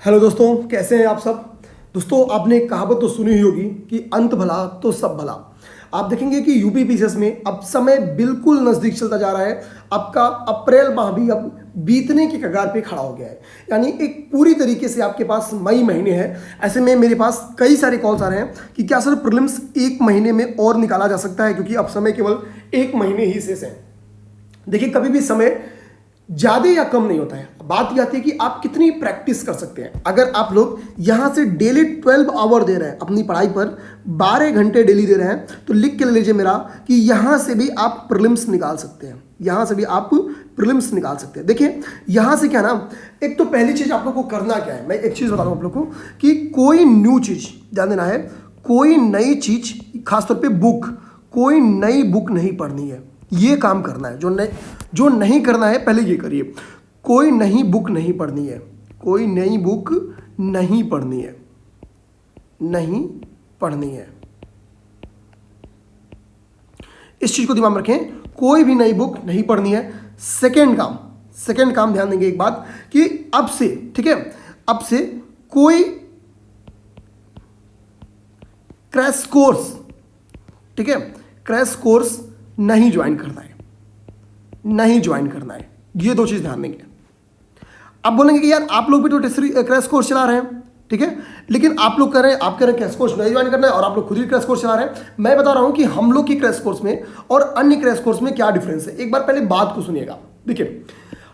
Hello दोस्तों, कैसे हैं आप सब। दोस्तों, आपने एक कहावत तो सुनी ही होगी कि अंत भला तो सब भला। आप देखेंगे कि यूपी पीसीएस में अब समय बिल्कुल नज़दीक चलता जा रहा है। आपका अप्रैल माह भी अब बीतने की कगार पे खड़ा हो गया है, यानी एक पूरी तरीके से आपके पास मई महीने है। ऐसे में मेरे पास कई सारे कॉल्स आ रहे हैं कि क्या सर प्रीलिम्स एक महीने में और निकाला जा सकता है, क्योंकि अब समय केवल एक महीने ही शेष है। देखिए, कभी भी समय ज़्यादा या कम नहीं होता है। बात यह आती है कि आप कितनी प्रैक्टिस कर सकते हैं। अगर आप लोग यहाँ से डेली 12 आवर दे रहे हैं अपनी पढ़ाई पर, 12 घंटे डेली दे रहे हैं, तो लिख के ले लीजिए मेरा कि यहाँ से भी आप प्रीलिम्स निकाल सकते हैं। यहाँ से भी आप प्रीलिम्स निकाल सकते हैं। देखिए, यहाँ से क्या ना, एक तो पहली चीज़ आप लोग को करना क्या है, मैं एक चीज़ बता रहा हूँ आप लोग को कि कोई न्यू चीज़ ध्यान देना है, कोई नई चीज़, खासतौर पर बुक, कोई नई बुक नहीं पढ़नी है। ये काम करना है। जो नहीं करना है पहले ये करिए। कोई नई बुक नहीं पढ़नी है, कोई नई बुक नहीं पढ़नी है, नहीं पढ़नी है। इस चीज को दिमाग में रखें, कोई भी नई बुक नहीं पढ़नी है। सेकेंड काम ध्यान देंगे एक बात कि अब से, ठीक है, अब से कोई क्रैश कोर्स, ठीक है, क्रैश कोर्स नहीं ज्वाइन करना है, नहीं ज्वाइन करना है। ये दो चीज ध्यान देंगे। अब बोलेंगे कि यार आप लोग भी तो क्रैश कोर्स चला रहे हैं, ठीक है, लेकिन आप लोग कह रहे हैं क्रैश कोर्स नहीं ज्वाइन करना है और आप लोग खुद ही क्रैश कोर्स चला रहे हैं। मैं बता रहा हूं कि हम लोग की क्रैश कोर्स में और अन्य क्रैश कोर्स में क्या डिफरेंस है। एक बार पहले बात को सुनिएगा। देखिए,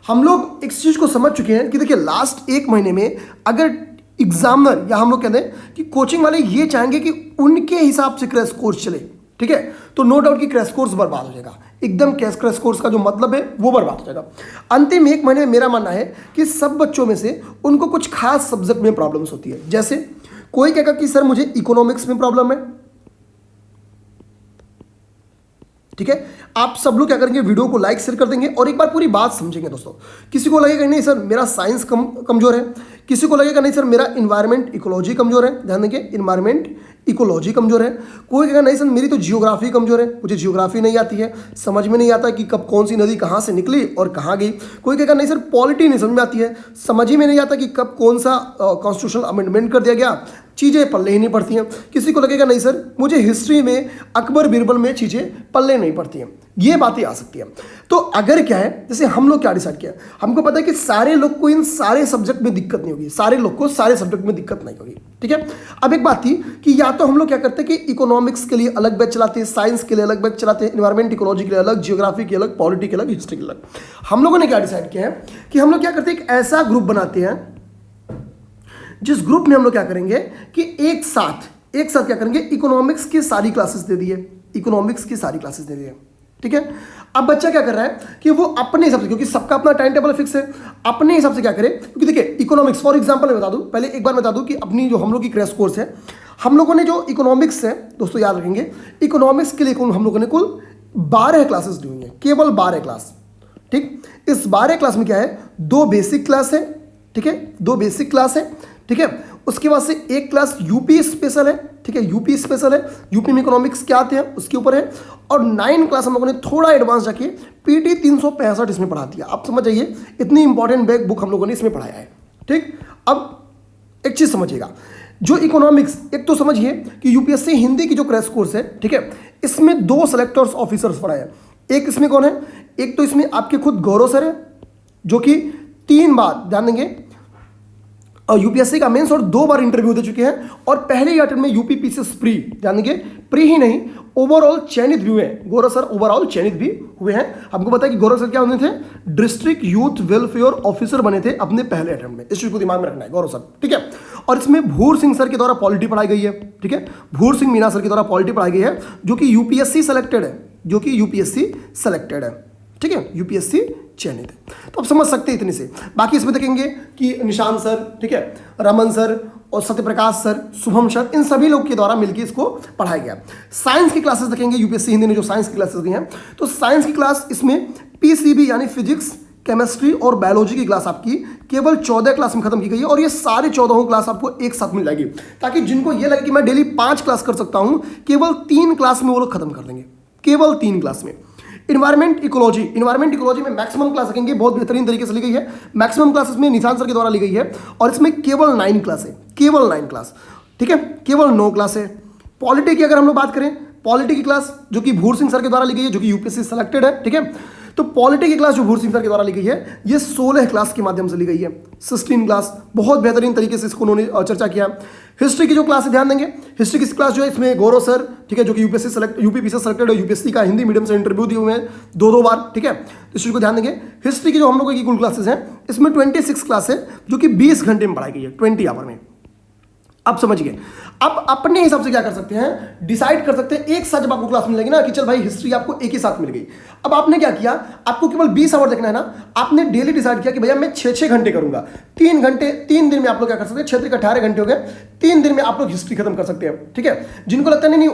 हम लोग इस चीज को समझ चुके हैं कि देखिए, लास्ट एक महीने में अगर एग्जामिनर या हम लोग कहते हैं कि कोचिंग वाले ये चाहेंगे कि उनके हिसाब से क्रैश कोर्स चले, ठीक है, तो नो डाउट कि क्रैश कोर्स बर्बाद हो जाएगा। एकदम क्रैश कोर्स का जो मतलब है वो बर्बाद हो जाएगा। अंतिम एक महीने में मेरा मानना है कि सब बच्चों में से उनको कुछ खास सब्जेक्ट में प्रॉब्लम्स होती है। जैसे कोई कहेगा कि सर मुझे इकोनॉमिक्स में प्रॉब्लम है, ठीक है। आप सब लोग क्या करेंगे, वीडियो को लाइक शेयर कर देंगे और एक बार पूरी बात समझेंगे दोस्तों। किसी को लगेगा नहीं सर मेरा साइंस कमजोर है, किसी को लगेगा नहीं सर मेरा इन्वायरमेंट इकोलॉजी कमजोर है, ध्यान देंगे, इन्वायरमेंट इकोलॉजी कमजोर है। कोई कहेगा नहीं सर मेरी तो जियोग्राफी कमजोर है, मुझे जियोग्राफी नहीं आती है, समझ में नहीं आता कि कब कौन सी नदी कहाँ से निकली और कहाँ गई। कोई कहेगा नहीं सर पॉलिटी नहीं समझ में आती है, समझ ही में नहीं आता कि कब कौन सा कॉन्स्टिट्यूशनल अमेंडमेंट कर दिया गया, चीज़ें पल्ले ही नहीं पड़ती हैं। किसी को लगेगा नहीं सर मुझे हिस्ट्री में अकबर बीरबल में चीज़ें पल्ले नहीं पड़ती हैं। ये बातें आ सकती हैं। तो अगर क्या है, जैसे हम लोग क्या डिसाइड किया, हमको पता है कि सारे लोग को इन सारे सब्जेक्ट में दिक्कत नहीं होगी, सारे लोग को सारे सब्जेक्ट में दिक्कत नहीं होगी, ठीक है। अब एक बात थी कि या तो हम लोग क्या करते हैं कि इकोनॉमिक्स के लिए अलग बैच चलाते हैं, साइंस के लिए अलग बैच चलाते हैं, इन्वायरमेंट इकोलॉजी के लिए अलग, जियोग्राफी के अलग, पॉलिटी के अलग, हिस्ट्री के अलग। हम लोगों ने क्या डिसाइड किया है कि हम लोग क्या करते हैं, एक ऐसा ग्रुप बनाते हैं जिस ग्रुप में हम लोग क्या करेंगे कि एक साथ क्या करेंगे, इकोनॉमिक्स की सारी क्लासेस दे दिए, इकोनॉमिक्स की सारी क्लासेस दे दिए, ठीक है। अब बच्चा क्या कर रहा है कि वो अपने हिसाब से, क्योंकि सबका अपना टाइम टेबल फिक्स है, अपने हिसाब से क्या करे, क्योंकि देखिए इकोनॉमिक्स फॉर एग्जांपल मैं बता दूं, पहले एक बार बता दूं कि अपनी जो हम लोग की क्रैश कोर्स है, हम लोगों ने जो इकोनॉमिक्स है दोस्तों याद रखेंगे, इकोनॉमिक्स के लिए हम लोगों ने कुल 12 क्लासेस दी हुई है, केवल 12 क्लास, ठीक। इस 12 क्लास में क्या है, 2 बेसिक क्लास है, ठीक है, 2 बेसिक क्लास है, ठीक है। उसके बाद से एक क्लास यूपी स्पेशल है, ठीक है, यूपी स्पेशल है, यूपी में इकोनॉमिक्स क्या आते हैं उसके ऊपर है, और 9 क्लास हम लोगों ने थोड़ा एडवांस जाके पीटी 365 इसमें पढ़ा दिया। आप समझ जाइए इतनी इंपॉर्टेंट बैक बुक हम लोगों ने इसमें पढ़ाया है, ठीक। अब एक चीज समझिएगा, जो इकोनॉमिक्स, एक तो समझिए कि यूपीएससी हिंदी की जो क्रैश कोर्स है, ठीक है, इसमें 2 सेलेक्टर्स ऑफिसर्स पढ़ाए हैं। एक इसमें कौन है, एक तो इसमें आपके खुद गौरव सर है, जो कि 3 बार ध्यान देंगे और यूपीएससी का मेंस और 2 बार इंटरव्यू दे चुके हैं, और पहले ही अटेम्प्ट में यूपी पीसीएस प्री, ध्यान देंगे, प्री ही नहीं ओवरऑल चयनित भी हुए हैं। गौरव सर ओवरऑल चयनित भी हुए हैं। हमको पता है कि गौरव सर क्या बने थे, डिस्ट्रिक्ट यूथ वेलफेयर ऑफिसर बने थे अपने पहले अटेम्प्ट में। इस चीज को दिमाग में रखना है, गौरव सर, ठीक है। और इसमें भूर सिंह सर के द्वारा पॉलिटी पढ़ाई गई है, ठीक है, भूर सिंह मीना सर के द्वारा पॉलिटी पढ़ाई गई है, जो कि यूपीएससी सेलेक्टेड है, जो कि यूपीएससी सेलेक्टेड है, ठीक है, यूपीएससी चयनित है। तो आप समझ सकते हैं इतने से। बाकी इसमें देखेंगे कि निशान सर, ठीक है, रमन सर और सत्यप्रकाश सर, शुभम सर, इन सभी लोग के द्वारा मिलकर इसको पढ़ाया गया। साइंस की क्लासेस देखेंगे, यूपीएससी हिंदी ने जो साइंस की क्लासेस दी हैं, तो साइंस की क्लास इसमें पीसीबी यानी फिजिक्स, केमिस्ट्री और बायोलॉजी की क्लास आपकी केवल 14 क्लास में खत्म की गई है, और ये सारे 14 क्लास आपको एक साथ मिल जाएगी, ताकि जिनको ये लगे कि मैं डेली 5 क्लास कर सकता हूं, केवल 3 क्लास में वो लोग खत्म कर देंगे, केवल 3 क्लास में। इन्वायरमेंट इकोलॉजी में मैक्सिमम क्लास रखेंगे, बहुत बेहतरीन तरीके से ली गई है। मैक्सिमम क्लास इसमें निशान सर के द्वारा ली गई है और इसमें केवल 9 क्लास है, केवल 9 क्लास, ठीक है, केवल 9 क्लास है। पॉलिटी की अगर हम लोग बात करें, पॉलिटी की क्लास जो कि भूर सिंह सर के द्वारा ली गई है, जो कि यूपीएससी सेलेक्टेड है, ठीक है। तो पॉलिटी की क्लास जो भूर सिंह सर के द्वारा ली गई है, ये 16 क्लास के माध्यम से ली गई है, 16 क्लास, बहुत बेहतरीन तरीके से इसको उन्होंने चर्चा किया। हिस्ट्री की जो क्लास है ध्यान देंगे, हिस्ट्री की क्लास जो है इसमें गौरव सर, ठीक है, जो कि यूपीपी से सेलेक्टेड है, यूपीएससी का हिंदी मीडियम से इंटरव्यू दिए हुए हैं 2 बार, ठीक है। इस चीज को ध्यान देंगे। हिस्ट्री की जो हम लोगों की कुल क्लासेस हैं, इसमें 26 क्लास है जो कि 20 घंटे में पढ़ाई गई है, 20 आवर में। अब समझिए, अब अपने हिसाब से क्या कर सकते हैं, डिसाइड कर सकते हैं। एक साथ जब आपको क्लास मिलेगी ना कि चल भाई हिस्ट्री आपको एक ही साथ मिल गई, अब आपने क्या किया, आपको केवल 20 आवर देखना है ना, आपने डेली डिसाइड किया कि भैया मैं 6-6 घंटे करूंगा, 3 घंटे, 3 दिन में आप लोग क्या कर सकते हैं, 6 के 18 घंटे हो गए, 3 दिन में आप लोग हिस्ट्री खत्म कर सकते हैं, ठीक है। जिनको लगता है नहीं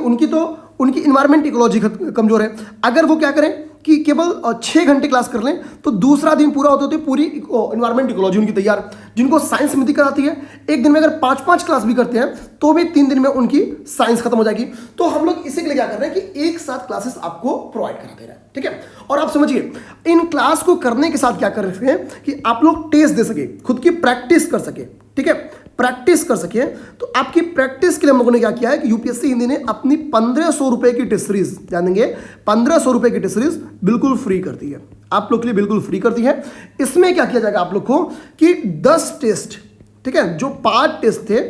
उनकी इन्वायरमेंट इकोलॉजी कमजोर है, अगर वो क्या करें कि केवल 6 घंटे क्लास कर लें तो दूसरा दिन पूरा होते होते पूरी इन्वायरमेंट इकोलॉजी उनकी तैयार। जिनको साइंस में दिक्कत आती है, एक दिन में अगर 5-5 क्लास भी करते हैं तो भी 3 दिन में उनकी साइंस खत्म हो जाएगी। तो हम लोग इसी के लिए क्या कर रहे हैं कि एक साथ क्लासेस आपको प्रोवाइड करा दे रहे हैं, ठीक है। और आप समझिए, इन क्लास को करने के साथ क्या कर रहे हैं कि आप लोग टेस्ट दे सके, खुद की प्रैक्टिस कर सके, ठीक है, प्रैक्टिस कर सके। तो आपकी प्रैक्टिस के लिए हम लोगों ने क्या किया है कि यूपीएससी हिंदी ने अपनी 1500 रुपए की टेस्ट सीरीज, ध्यान देंगे, 1500 रुपए की टेस्ट सीरीज बिल्कुल फ्री कर दी है, आप लोग के लिए बिल्कुल फ्री कर दी है। इसमें क्या किया जाएगा आप लोग को कि 10 टेस्ट, ठीक है, जो पार्ट टेस्ट थे,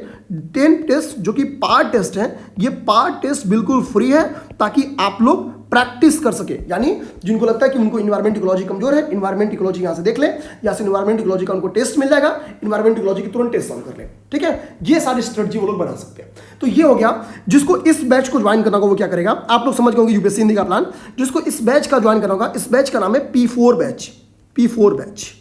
10 टेस्ट जो कि पार्ट टेस्ट हैं, ये पार्ट टेस्ट बिल्कुल फ्री है ताकि आप लोग प्रैक्टिस कर सके। यानी जिनको लगता है कि उनको इन्वायरमेंट इकोलॉजी कमजोर है, इन्वायरमेंट इकोलॉजी यहां से देख ले, या से इन्वायरमेंट इकोलॉजी का उनको टेस्ट मिल जाएगा, इन्वायरमेंट इकोलॉजी की तुरंत टेस्ट सॉल्व कर ले, ठीक है। ये सारी स्ट्रेटजी वो लोग बना सकते हैं। तो ये हो गया, जिसको इस बैच को ज्वाइन करना होगा वो क्या करेगा, आप लोग समझ गए होंगे यूपीएससी हिंदी का प्लान। जिसको इस बैच का ज्वाइन करना होगा, इस बैच का नाम है P4 बैच, P4 बैच,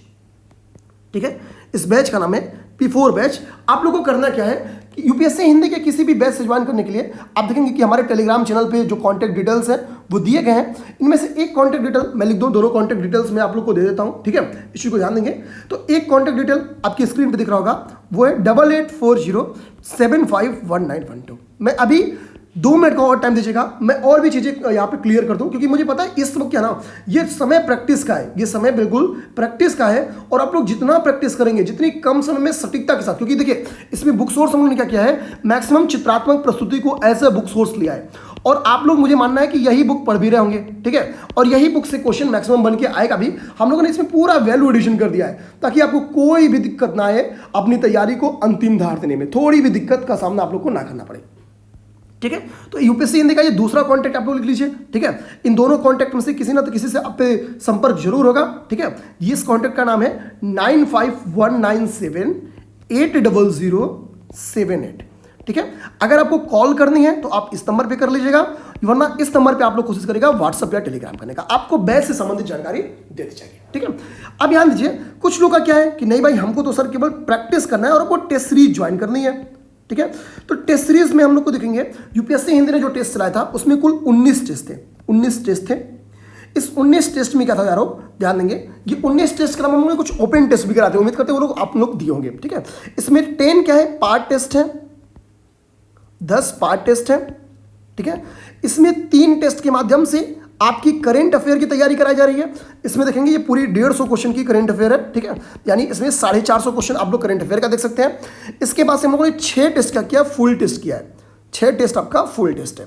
ठीक है, इस बैच का नाम है P4 बैच। आप लोगों को करना क्या है कि यूपीएससी हिंदी के किसी भी बैच से ज्वाइन करने के लिए आप देखेंगे कि हमारे टेलीग्राम चैनल पे जो कॉन्टैक्ट डिटेल्स हैं वो दिए गए हैं। इनमें से एक कॉन्टैक्ट डिटेल मैं लिख दूं, दोनों कॉन्टैक्ट डिटेल्स मैं आप लोग को दे देता हूं, ठीक है, इसी को ध्यान देंगे। तो एक कॉन्टैक्ट डिटेल आपकी स्क्रीन पे दिख रहा होगा, वो है 8840751912। मैं अभी 2 मिनट का और टाइम दीजिएगा, मैं और भी चीजें यहाँ पे क्लियर कर दूं, क्योंकि मुझे पता है इस वक्त क्या ना, ये समय प्रैक्टिस का है, ये समय बिल्कुल प्रैक्टिस का है। और आप लोग जितना प्रैक्टिस करेंगे, जितनी कम समय में सटीकता के साथ, क्योंकि देखिए इसमें बुक सोर्स हम लोगों ने क्या किया है, मैक्सिमम चित्रात्मक प्रस्तुति को एज ए बुक सोर्स लिया है। और आप लोग, मुझे मानना है कि यही बुक पढ़ भी रहे होंगे, ठीक है, और यही बुक से क्वेश्चन मैक्सिमम बन के आएगा भी। हम लोगों ने इसमें पूरा वैल्यू एडिशन कर दिया है ताकि आपको कोई भी दिक्कत ना आए अपनी तैयारी को अंतिम धार देने में, थोड़ी भी दिक्कत का सामना आप लोग को ना करना पड़े, ठीक है। तो यूपीएससी हिंदी का ये दूसरा कॉन्टैक्ट आप लोग लिख लीजिए, ठीक है। इन दोनों कॉन्टैक्ट में से किसी ना तो किसी से आप पे संपर्क जरूर होगा, ठीक है। इस कॉन्टैक्ट का नाम है 9519780078, ठीक है। अगर आपको कॉल करनी है तो आप इस नंबर पे कर लीजिएगा, वरना इस नंबर पे आप लोग कोशिश करेगा व्हाट्सएप या टेलीग्राम करने का, आपको बैच से संबंधित जानकारी दे दी जाएगी, ठीक है। अब ध्यान दीजिए, कुछ लोग का क्या है कि नहीं भाई हमको तो सर केवल प्रैक्टिस करना है और आपको टेस्ट सीरीज ज्वाइन करनी है, ठीक है। तो टेस्ट सीरीज में हम लोग को देखेंगे, यूपीएससी हिंदी ने जो टेस्ट चलाया था उसमें कुल 19 टेस्ट थे, 19 टेस्ट थे। इस 19 टेस्ट में क्या था यारों, ध्यान देंगे, ये 19 टेस्ट के अलावा हम लोग कुछ ओपन टेस्ट भी कराते हैं, उम्मीद करते हैं वो लोग आप लोग दिए होंगे, ठीक है। इसमें 10 क्या है, पार्ट टेस्ट है, 10 पार्ट टेस्ट है, ठीक है। इसमें 3 टेस्ट के माध्यम से आपकी करंट अफेयर की तैयारी कराई जा रही है। इसमें देखेंगे ये पूरी 150 क्वेश्चन की करंट अफेयर है, ठीक है, यानी इसमें 450 क्वेश्चन आप लोग करंट अफेयर का देख सकते हैं। इसके बाद से हम लोगों ने 6 टेस्ट क्या किया, फुल टेस्ट किया है, 6 टेस्ट आपका फुल टेस्ट है।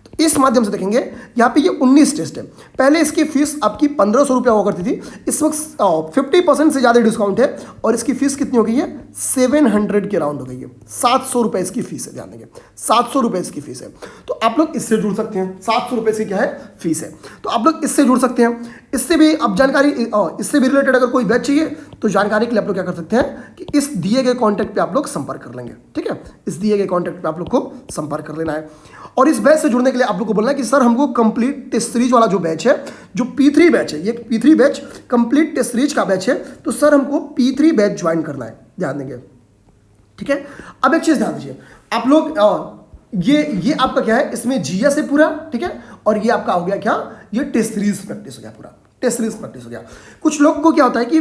तो इस माध्यम से देखेंगे यहाँ पे ये 19 टेस्ट है। पहले इसकी फीस आपकी 1500 रुपया हुआ करती थी, इस वक्त 50% से ज़्यादा डिस्काउंट है और इसकी फीस कितनी हो गई है, 700 के राउंड हो गई है, 700 रुपये इसकी फीस है, ध्यान देंगे 700 रुपये इसकी फीस है। तो आप लोग इससे जुड़ सकते हैं, 700 रुपये से क्या है, फीस है, तो आप लोग इससे जुड़ सकते हैं। इससे भी अब जानकारी, इससे भी रिलेटेड अगर कोई बैच चाहिए तो जानकारी के लिए आप लोग क्या कर सकते हैं कि इस दिए गए कॉन्टैक्ट पे आप लोग संपर्क कर लेंगे, ठीक है, इस दिए गए कॉन्टैक्ट पे आप लोग को संपर्क कर लेना है। और इस बैच से जुड़ने के लिए आप लोग को बोलना है कि सर हमको कंप्लीट टेस्ट सीरीज वाला जो बैच है, जो P3 बैच है, ये P3 batch complete test series का बैच है, तो सर हमको P3 बैच ज्वाइन करना है, ध्यान देंगे, ठीक है। अब एक चीज ध्यान दीजिए आप लोग, ये आपका क्या है, इसमें जीएस है पूरा, ठीक है, और ये आपका हो गया क्या, ये टेस्ट सीरीज प्रैक्टिस हो गया, पूरा टेस्ट सीरीज प्रैक्टिस हो गया। कुछ लोग को क्या होता है कि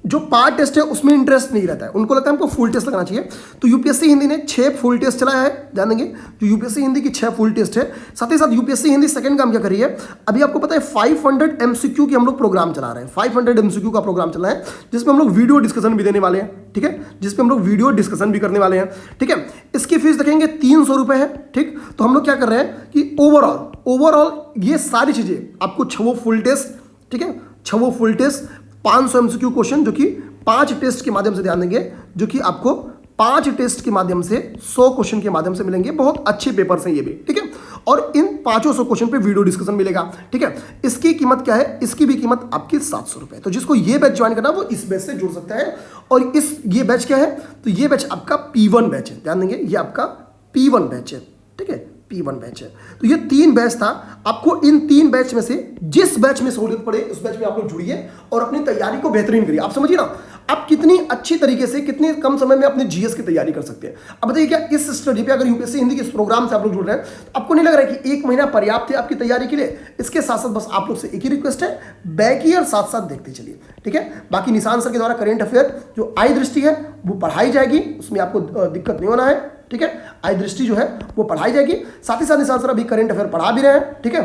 जो पार्ट टेस्ट है उसमें इंटरेस्ट नहीं रहता है, उनको लगता है हमको फुल टेस्ट लगाना चाहिए। तो यूपीएससी हिंदी ने 6 फुल टेस्ट चलाया है, ध्यान देंगे। जो यूपीएससी हिंदी की 6 फुल टेस्ट है, साथ ही साथ यूपीएससी हिंदी सेकंड काम क्या करी है, अभी आपको पता है 500 एमसीक्यू की हम लोग प्रोग्राम चला रहे हैं। 500 एमसीक्यू का प्रोग्राम चला है जिसमें हम लोग वीडियो डिस्कशन भी देने वाले हैं, ठीक है, जिसपे हम लोग वीडियो डिस्कशन भी करने वाले हैं, ठीक है। इसकी फीस देखेंगे 300 रुपए है, ठीक। तो हम लोग क्या कर रहे हैं कि ओवरऑल ये सारी चीजें आपको 6 फुल टेस्ट, ठीक है, 6 फुल टेस्ट, 500 एमसीक्यू क्वेश्चन जो कि 5 टेस्ट के माध्यम से, ध्यान देंगे, जो कि आपको 5 टेस्ट के माध्यम से 100 क्वेश्चन के माध्यम से मिलेंगे। बहुत अच्छे पेपर्स हैं ये भी, ठीक है। और इन 500 क्वेश्चन पे वीडियो डिस्कशन मिलेगा, ठीक है। इसकी कीमत क्या है, इसकी भी कीमत आपकी 700 रुपए। तो जिसको ये बैच ज्वाइन करना वो इस बैच से जुड़ सकता है। और ये बैच क्या है, तो ये बैच आपका P1 बैच है, ध्यान देंगे, ये आपका P1 बैच है, ठीक है, P1 बैच है। तो ये 3 बैच था। आपको इन 3 बैच में से जिस बैच में सहूलियत पड़े उस बैच में आप लोग जुड़िए और अपनी तैयारी को बेहतरीन करिए। आप समझिए ना, आप कितनी अच्छी तरीके से कितने कम समय में अपने जीएस की तैयारी कर सकते हैं। अब बताइए क्या इस स्टडी पे अगर यूपीएससी हिंदी के इस प्रोग्राम से आप लोग जुड़ रहे हैं तो आपको नहीं लग रहा है कि 1 महीना पर्याप्त है आपकी तैयारी के लिए? इसके साथ साथ बस आप लोग से एक ही रिक्वेस्ट है, बैक ईयर साथ साथ देखते चलिए, ठीक है। बाकी निशान सर के द्वारा करेंट अफेयर जो आई दृष्टि है वो पढ़ाई जाएगी, उसमें आपको दिक्कत नहीं होना है, ठीक है। आई दृष्टि जो है वो पढ़ाई जाएगी, साथ ही साथ निशान सर अभी करेंट अफेयर पढ़ा भी रहे हैं, ठीक है,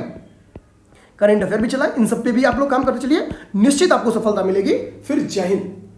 करेंट अफेयर भी चला है। इन सब पे भी आप लोग काम करते चलिए, निश्चित आपको सफलता मिलेगी। फिर जय हिंद।